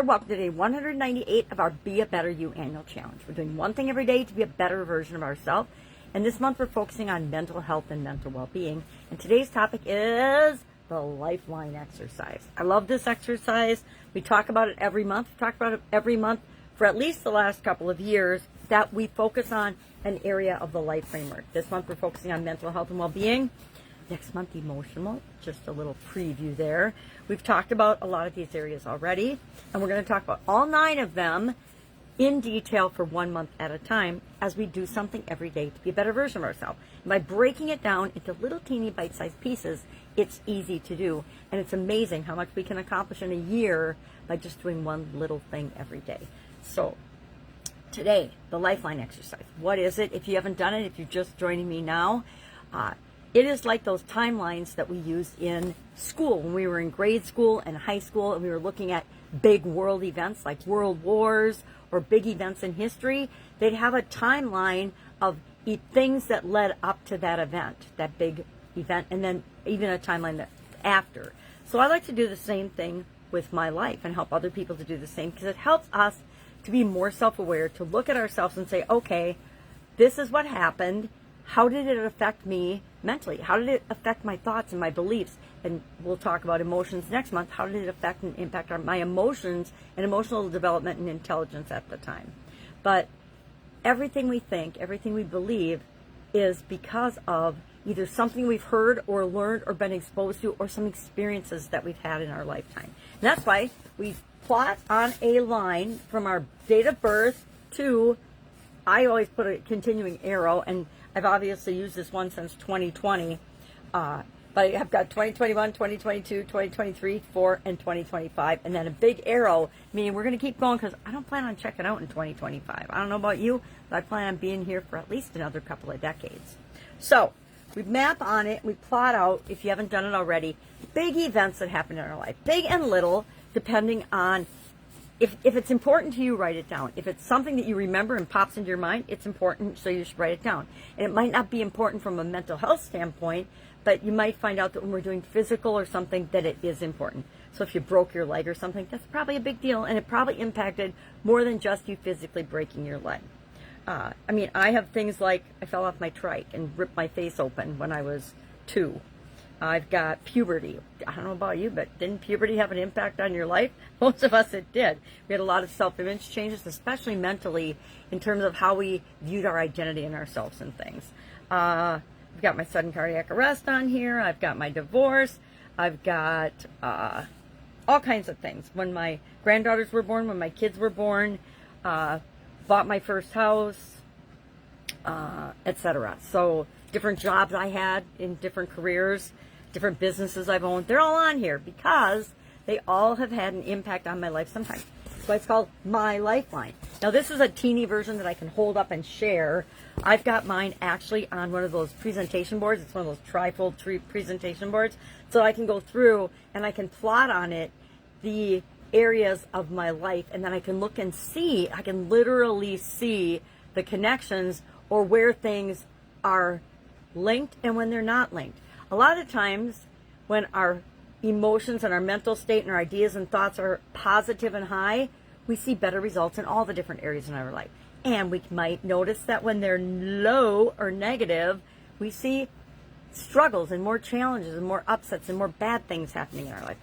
welcome to day 198 of our Be a Better You annual challenge. We're doing one thing every day to be a better version of ourselves. And this month we're focusing on mental health and mental well-being. And today's topic is the Lifeline exercise. I love this exercise. We talk about it every month. We talk about it every month for at least the last couple of years, that we focus on an area of the life framework. This month we're focusing on mental health and well-being. Next month, emotional. Just a little preview there. We've talked about a lot of these areas already, and we're going to talk about all 9 of them in detail for 1 month at a time as we do something every day to be a better version of ourselves. And by breaking it down into little teeny bite-sized pieces, it's easy to do, and it's amazing how much we can accomplish in a year by just doing one little thing every day. So today, the Lifeline exercise. What is it? If you haven't done it, if you're just joining me now, it is like those timelines that we used in school when we were in grade school and high school, and we were looking at big world events like world wars or big events in history. They'd have a timeline of things that led up to that event, that big event, and then even a timeline that after. So I like to do the same thing with my life and help other people to do the same, because it helps us to be more self-aware, to look at ourselves and say, okay, this is what happened. How did it affect me mentally? How did it affect my thoughts and my beliefs? And we'll talk about emotions next month. How did it affect and impact my emotions and emotional development and intelligence at the time? But everything we think, everything we believe is because of either something we've heard or learned or been exposed to, or some experiences that we've had in our lifetime. And that's why we plot on a line from our date of birth to, I always put a continuing arrow, and I've obviously used this one since 2020, but I've got 2021, 2022, 2023, 4, and 2025, and then a big arrow, meaning we're going to keep going, because I don't plan on checking out in 2025. I don't know about you, but I plan on being here for at least another couple of decades. So we map on it, we plot out, if you haven't done it already, big events that happen in our life, big and little, depending on if it's important to you, write it down. If it's something that you remember and pops into your mind, it's important, so you should write it down. And it might not be important from a mental health standpoint, but you might find out that when we're doing physical or something, that it is important. So if you broke your leg or something, that's probably a big deal, and it probably impacted more than just you physically breaking your leg. I have things like I fell off my trike and ripped my face open when I was 2. I've got puberty. I don't know about you, but didn't puberty have an impact on your life? Most of us, it did. We had a lot of self-image changes, especially mentally, in terms of how we viewed our identity and ourselves and things. I've got my sudden cardiac arrest on here. I've got my divorce. I've got all kinds of things. When my granddaughters were born, when my kids were born, bought my first house, etc. So different jobs I had in different careers, different businesses I've owned, they're all on here because they all have had an impact on my life sometime. That's why it's called My Lifeline. Now this is a teeny version that I can hold up and share. I've got mine actually on one of those presentation boards. It's one of those trifold presentation boards. So I can go through and I can plot on it the areas of my life, and then I can look and see, I can literally see the connections or where things are linked and when they're not linked. A lot of times when our emotions and our mental state and our ideas and thoughts are positive and high, we see better results in all the different areas in our life. And we might notice that when they're low or negative, we see struggles and more challenges and more upsets and more bad things happening in our life.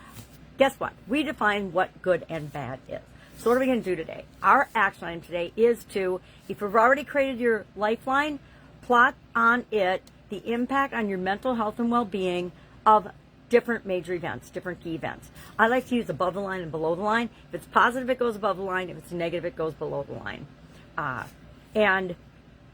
Guess what? We define what good and bad is. So what are we going to do today? Our action item today is to, if you've already created your Lifeline, plot on it the impact on your mental health and well-being of different major events, different key events. I like to use above the line and below the line. If it's positive, it goes above the line. If it's negative, it goes below the line. And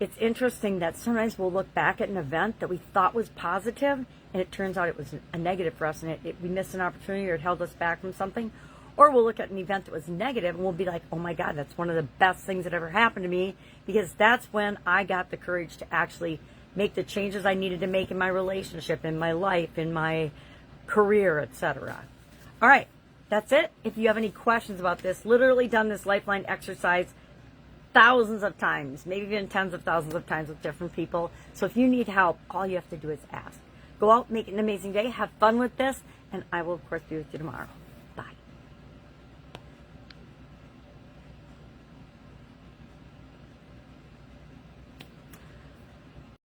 it's interesting that sometimes we'll look back at an event that we thought was positive, and it turns out it was a negative for us, and we missed an opportunity or it held us back from something. Or we'll look at an event that was negative, and we'll be like, oh my God, that's one of the best things that ever happened to me, because that's when I got the courage to actually make the changes I needed to make in my relationship, in my life, in my career, etc. All right, that's it. If you have any questions about this, literally done this Lifeline exercise thousands of times, maybe even tens of thousands of times with different people. So if you need help, all you have to do is ask. Go out, make it an amazing day, have fun with this, and I will, of course, be with you tomorrow.